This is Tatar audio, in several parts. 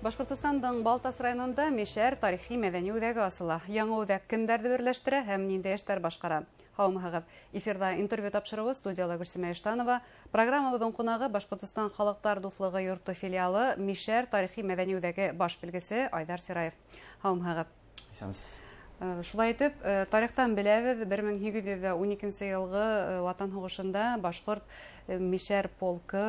Башкортостандың Балтас районында Мишәр тарихи мәдәни үҙәге асыла. Яңа үҙәк кемдәрҙе берләштерә һәм ниндәй эштәр башҡара? Һаумыһығыҙ. Эфирда интервью тапшырыуы студияла Гөлсемә Иштанова. Программабыҙҙың ҡунағы Башкортостан халыҡтар дуҫлығы йорто филиалы Мишәр тарихи мәдәни үҙәге баш белгесе Айдар Сираев. Һаумыһығыҙ. Шулай итеп, тарихтан беләбеҙ, 1812 йылғы Ватан һуғышында башҡорт Мишәр полкы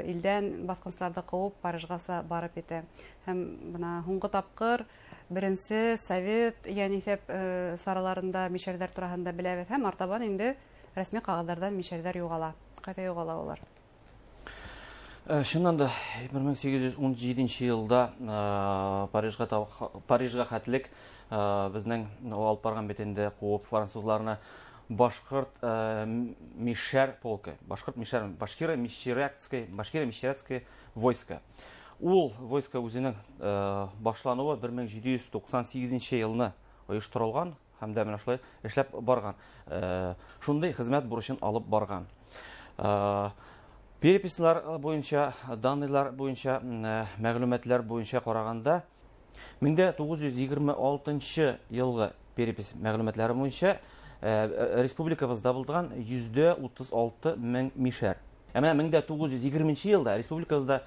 илдән баҫҡынсыларҙы ҡыуып Парижғаса барып итә. Һәм бына һуңғы тапҡыр беренсе совет йәнисәп сараларында мишәрҙәр тураһында беләбеҙ һәм артабан инде рәсми ҡағыҙҙарҙан мишәрҙәр юғала. Ҡайҙа юғала улар? Шуннан да 1817 йылда Парижға хәтлек безнең алып барган битендә куып французларны башкорт Мишәр полкы, башкорт Мишәр, башкира мишәрәцкое войско. Ул войско үзенең башлануы 1798 елны оештырылган һәм дә менә шулай эшләп барган. Шундый хезмәт бурычын алып барган. Перепислар буенча, данныйлар буенча, мәгълүматлар буенча караганда 1926 елгы перепис мәгълүматлары буенча республикабызда булган 136 мең мишәр. Әмма 1920 елда республикабызда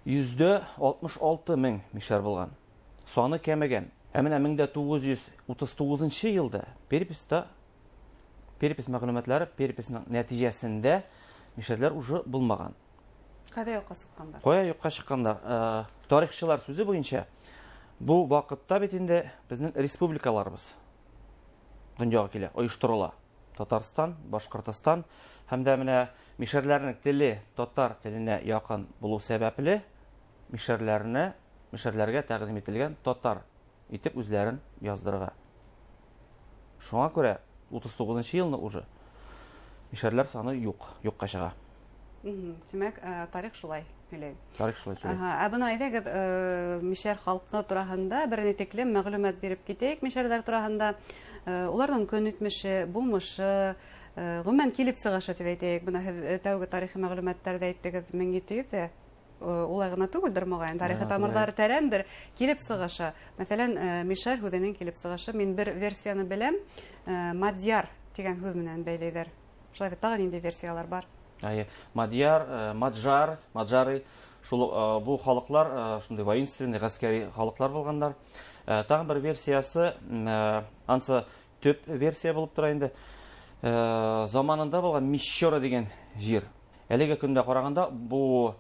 166 мең мишәр булган. Саны кәмегән. Әмма 1939 елда перепис мәгълүматлары переписның нәтиҗәсендә мишәрләр уже булмаган. Кайда юкка чыккандар? Кая юкка чыккандар? Тарихчылар сүзе буенча бу вакытта бит инде безнең республикаларыбыз дөньяга килә, оештырыла. Татарстан, Башкортостан һәм дә менә мишәрләрнең теле татар теленә якын булу сәбәпле мишәрләргә тәкъдим ителгән татар итеп үзләрен яздырырга. Шуңа күрә 39 елны уже мишәрләр саны юкка чыга. Демәк, тарих шулай һөйләй. Тарих шулай сөйләй. Бына әйдәгез мишәр халкы тураһында берне тиклем мәгълүмат биреп китәйек мишәрләр тураһында. Уларның көнитмеше, булмышы, гомумән килеп сыгышы дип әйтәйек. Бына һез тәүге тарихи мәгълүматларда әйттегез 1700 улай гына түгелдер мөгаен. Тарихи тамырлары тәрәндер. Килеп сыгышы. Мәсәлән, мишәр һүзенең килеп сыгышы мин бер версияны беләм. Мадьяр дигән һүз менән бәйләйләр. Шулай дип тагын инде версиялар бар. Мадьяр, Маджары, бу халыклар шундый воинственный, гаскәри халыклар булганнар. Тагын бер версиясы, ансы төп версия булып тора инде. Заманында булган Мишәр дигән җир. Әлеге көндә караганда бу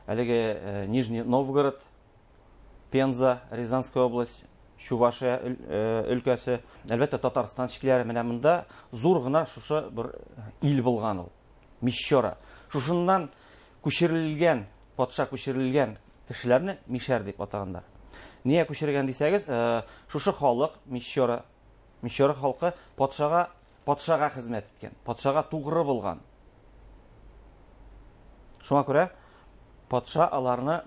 әлеге Нижний Новгород, Пенза, Рязанская область, Чувашия өлкәсе, әлбәттә Татарстан шикелләре менә монда зур гына шушы бер ил булган ул. Мишәр. Шушыннан күчерелгән, патша күчерелгән кешеләрне Мишәр дип атаганнар. Нигә күчергән дисәгез, шушы халык Мишәр халкы патшага хезмәт иткән, патшага тугры булган. Шуңа күрә патша аларны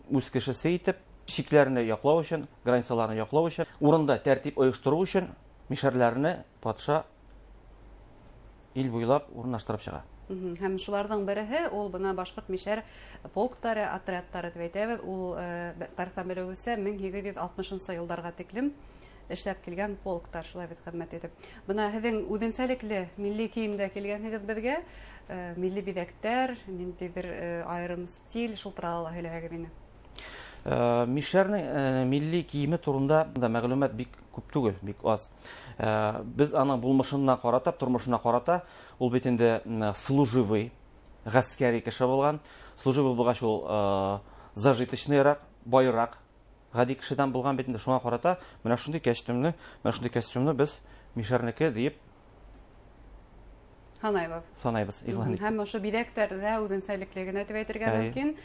үз кешесе итеп, шикләрне яклау өчен, границаларны яклау өчен, урында тәртип оештыру өчен мишәрләрне патша ил буйлап урнаштырып чыга. Һәм шуларның береһе ул бына башкорт мишәр полктары, отрядтары дип әйтәбез. Ул тарихтан беләбезсә 1860 елларга тиклем эшләп килгән полктар, шулай бит хезмәт итеп. Бына һезнең үзенчәлекле милли киемдә килгәнегез безгә, милли биҙәктәр, ниндидер айрым стиль шул турында һөйләгез инде. Мишәрнең милли киеме турында мәгълүмат бик күп түгел, бик аз. Без аның булмышына карата, тормышына карата, ул бит инде служивый, гаскәри кеше булган. Служивый булгач ул зажиточныйрак, байрак, гади кешедән булган бит инде. Шуңа карата, менә шундый костюмны без Мишәрнеке дип санайбыз. Һәм ошо биҙәктәрҙә үҙенсәлеклеген әйтеп әйтергә мөмкин.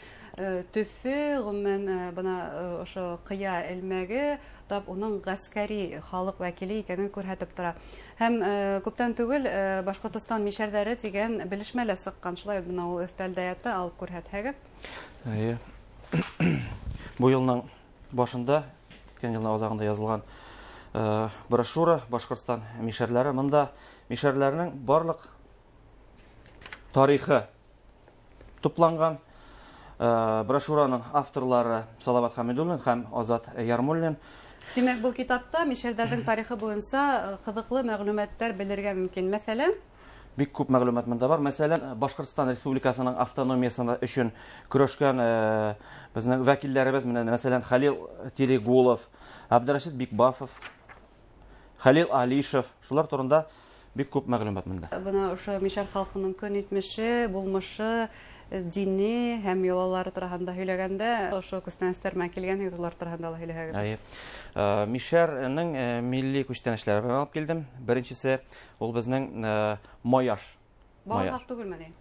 Төҫө, гомумән бына ошо ҡыя элмәге тап уның гаскәри халыҡ вәкиле икәнен күрһәтеп тора. Һәм күптән түгел Башҡортостан мишәрҙәре тигән белешмәлә сыҡҡан. Шулай бына ул өҫтәлдә ята, алып күрһәтһәгеҙ. Бу йылның башында, үткән йылның азағында язылған брошюра Башҡортостан мишәрләре. Монда мишәрләрнең барлык тарихы тупланган. Брошюраның авторлары Салават Хамидуллин һәм Азат Ярмуллин. Демәк, бұл китапта мишәрдәрнең тарихы буенча кызыклы мәгълүматлар белергә мөмкин. Мәсәлән, Бик күп мәгълүмат монда бар. Мәсәлән, Башкортстан Республикасының автономиясы өчен көрәшкән безнең вәкилләребез, мәсәлән, Халил Терегулов, Абдрашид Бикбафов, Халил Алишев, шулар турында бик күп мәгълүмат монда. Бuna ошо мишәр халкының көн итмеше, булмышы, дини һәм йолалары турында һөйләгәндә, ошо күстәнәчләр килгән юллар турында ла һөйләгән. Мишәрнең милли күчтәнешләре белән алып килдем. Беренчесе ул безнең маяш. Бауырсак түгелме ди?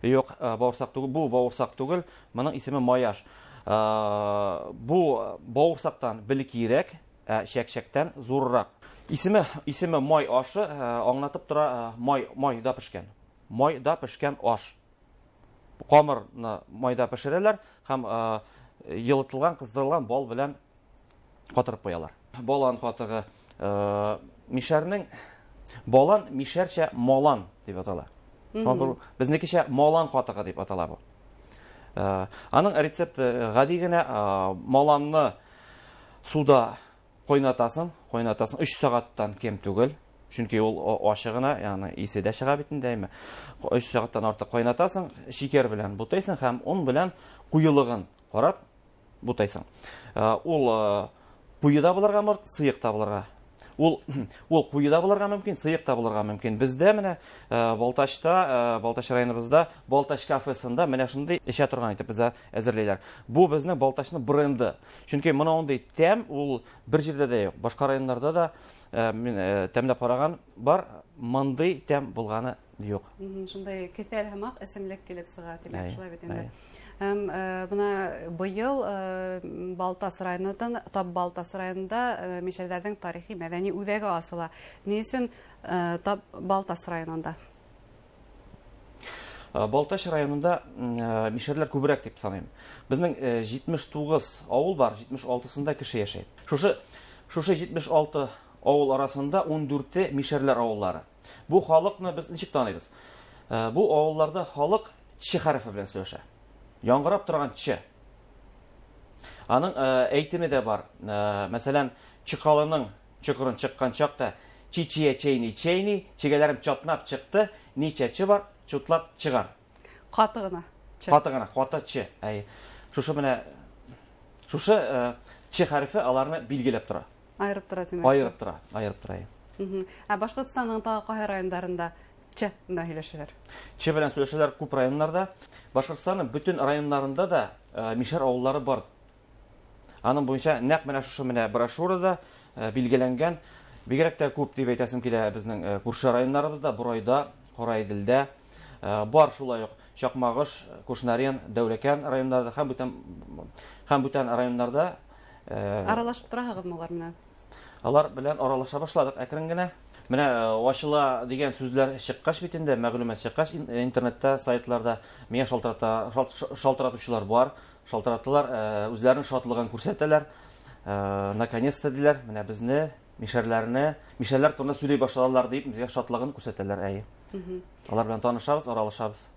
Юк, бауырсак түгел. Бу бауырсак түгел. Моның исеме маяш. Бу бауырсактан билкирәк, шәкшәктән зуррак. Исеме май ашы, аңлатып тора, майда пешкән. Майда пешкән аш. Камырны майда пешерәләр һәм йылытылган, кыздырылган бал белән катырып куялар. Балан катыгы мишәрнең балан мишәрчә малан дип атала. Безнекечә малан катыгы дип атала бу. Аның рецепты гади генә маланны суда кайнатасың 3 сагаттан кем түгел. Чөнки ул ашыгына, ягъни исе дә чыга бит инде. 3 сагаттан артык кайнатасың, шикәр белән бутайсың һәм он белән куелыгын карап бутайсың. Ул куйда булырга мөр, сыйыкта булырга. Ул куйда булырга мөмкин, сыйыкта булырга мөмкин. Бездә менә Балтач районыбызда Балтач кафесында менә шундый эчә торган итеп безгә әзерләйләр. Бу безнең Балтачның бренды. Чөнки мондый тәм ул бер җирдә дә юк. Башка районнарда да тәмләп караган бар, мондый тәм булганы юк. Шундай кефәл һәм исемлек килеп сыга, димәк, шулай бит инде. Бuna быел Балтас районында, Тап Балтас районында мишәрдәрнең тарихи мәдәни үзәге асыла. Ни өчен Тап Балтас районында? Балтач районында мишәрләр күбрәк дип саныйм. Безнең 79 авыл бар, 76-сында кеше яшәй. Шушы 76 авыл арасында 14 мишәрләр авыллары. Бу халыкны без ничек таныйбыз? Бу авылларда халык ч хәрефе белән сөйләшә. Яңгырап торган ч. Аның әйтеме дә бар. Мәсәлән, чыкалының чыкырын чыккан чакта чичие чейни, чигәләрем чатнап чыкты, ничә ч бар, чутлап чыгар. Катыгына. Каты ч. Шушы менә ч хәрефе аларны билгеләп тора. Айырып тора димәк. Айырып тора. Башкортстанның тагы кайһы районнарында ч белән һөйләшәләр? Ч белән сөйләшәләр күп районнарда. Башкортстанның бүтән районнарында да мишәр авыллары бар. Аның буенча нәкъ менә шушы менә брошюрада билгеләнгән бигрәк тә күп дип әйтәсем килә безнең күрше районнарыбызда, Бурайда, Карайдилдә бар шулай ук. Чакмагыш, Кушнарен, Дәүләкән районнарында һәм бүтән районнарда аралашып торагызмы алар менән? Алар белән аралаша башладык әкрен генә. Менә ачыла дигән сүзләр чыккач бит инде, мәгълүмат чыккач интернетта, сайтларда миңа шалтыратучылар бар. Шалтыратылар, үзләренең шатлыгын күрсәтәләр. Наконец-то диләр, менә безне мишәрләр турында сөйли башладылар дип, безгә шатлыгын күрсәтәләр. Алар белән танышабыз, аралашабыз.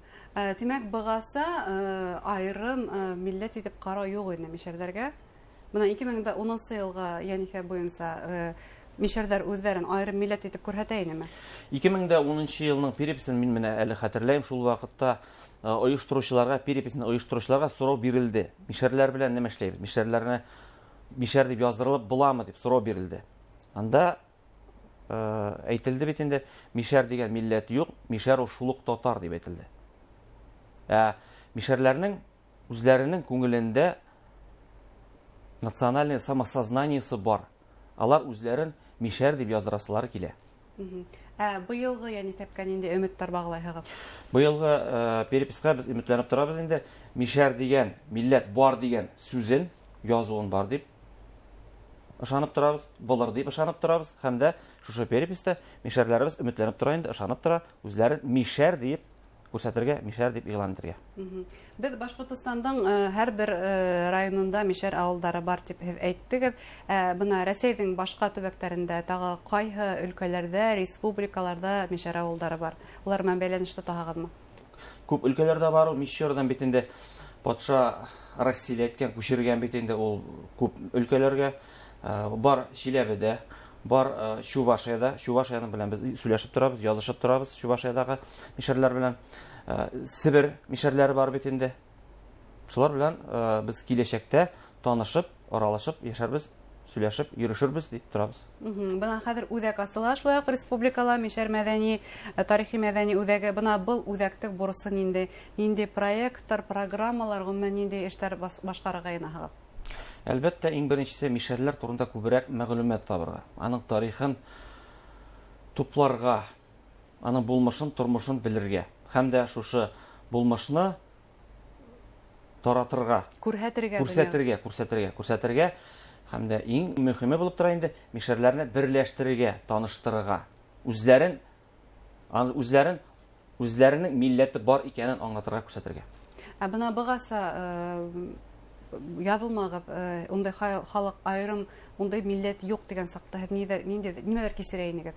Димәк, быгаса айрым милләт итеп карау юк инде мишәрләргә. Менә 2010 елга Янифә буенча мишәрдәр үзләрен айрым милләт итеп күрһәтә инеме? 2010 елның переписен мин менә әле хәтерләйм. Шул вакытта переписне оештыручыларга сорау бирелде. Мишәрләр белән нәмә эшләйбез? Мишәрләрне мишәр дип яздырылып буламы дип сорау бирелде. Анда әйтелде бит инде, мишәр дигән милләт юк, мишәр ул шулык татар дип әйтелде. Мишәрләрнең үзләренең күңелендә национальное самосознаниесе бар. Алар үзләрен мишәр дип яздырасылары килә. Быелгы Янифәккән инде өметтәр баглайһыгыз. Быелгы переписка без өметләнеп торабыз инде. Мишәр дигән милләт бар дигән сүзен язуын бар дип ышанып торабыз, булыр дип ышанып торабыз. Һәм дә шушы переписта мишәрләребез өметләнеп тора инде, ышанып тора, үзләрен мишәр дип күрсәтергә, мишәр дип игълан итәргә. Без Башкортстанның һәрбер районында мишәр авылдары бар дип әйттегез. Бuna Рәсәйнең башка төбәкләрендә, тагы кайһы өлкәләрдә, республикаларда мишәр авылдары бар. Улар белән бәйләнештә тагызмы? Күп өлкәләрдә бар ул мишәрдән бит инде. Патша Россия әйткән күчергән бит инде ул күп өлкәләргә. Бар Чиләбедә, бар Чувашиядә. Чувашияның белән без сөйләшеп торабыз, язышып торабыз Чувашиядагы мишәрләр белән. Сибир мишәрләре бар бит инде. Шулар белән без киләчәктә танышып, аралашып яшәрбез, сөйләшеп, йөрешербез дип торабыз. Бына хәзер үзәк ачыла, шулай ук республикала мишәр мәдәни, тарихи мәдәни үзәге. Бына был үзәктек бурысы нинди проекттар, программалар, гомумән нинди эшләр башкарырга янагыз? Әлбәттә, иң беренчесе мишәрләр турында күбрәк мәгълүмат табырга, аның тарихын тупларга, аның булмышын, тормышын белергә, һәм дә шушы булмышны таратырга, күрсәтергә, һәм дә иң мөһиме булып тора инде мишәрләрне берләштерергә, таныштырырга, үзләренең милләте бар икәнен аңлатырга, күрсәтергә. Бына быгаса язылмагыз, ундай халык айрым, ундай милләт юк дигән сакта нимәләр кисерә инегез?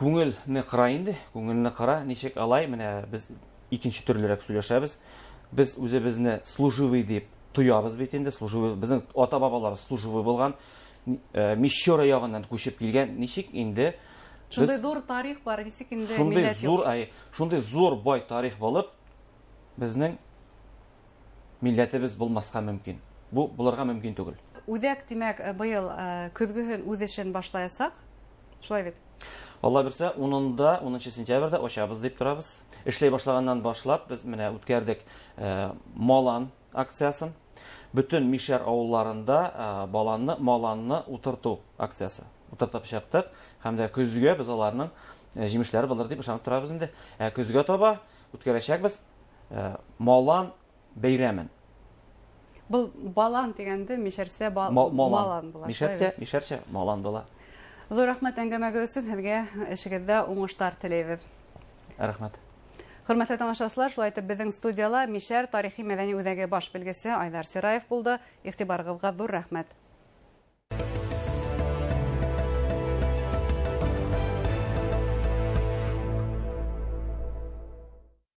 Күңелне кыра инде, күңелне кыра, ничек алай, менә без икенче төрлерәк сөйләшәбез. Без үзебезне служивый дип туябыз бит инде, служивый, безнең ата-бабалар служивый булган, Мишора ягыннан күчеп килгән, ничек инде шундай зур тарих бар, ничек инде милләт юк. Шундай зур бай тарих булып, безнең милләтебез булмаска мөмкин. Бу булырга мөмкин түгел. Үзәк, димәк, быел көзгөһен үз эшен башлаясак, шулай бит. Алла берсә, 10 сентябрьдә ачабыз дип торабыз. Эшләй башлаганнан башлап, без менә үткәрдек Малан акциясын. Бүтән мишәр авылларында маланны утырту акциясы. Утыртып чыктык, һәм дә көзгә без аларның җимешләре булыр дип ышанып торабыз инде. Көзгә таба үткәрәчәкбез Малан бәйрәмен. Бу балан дигәнде мишәрсә малан була. Мишәрсә малан була. Зур рәхмәт әңгәмәгез өчен, һәргә эшегездә уңышлар теләйбез. Рәхмәт. Хөрмәтле тамашачылар, шулай итеп безнең студияла мишәр тарихи мәдәни үзәге баш белгесе Айдар Сираев булды. Игътибарыгызга зур рәхмәт.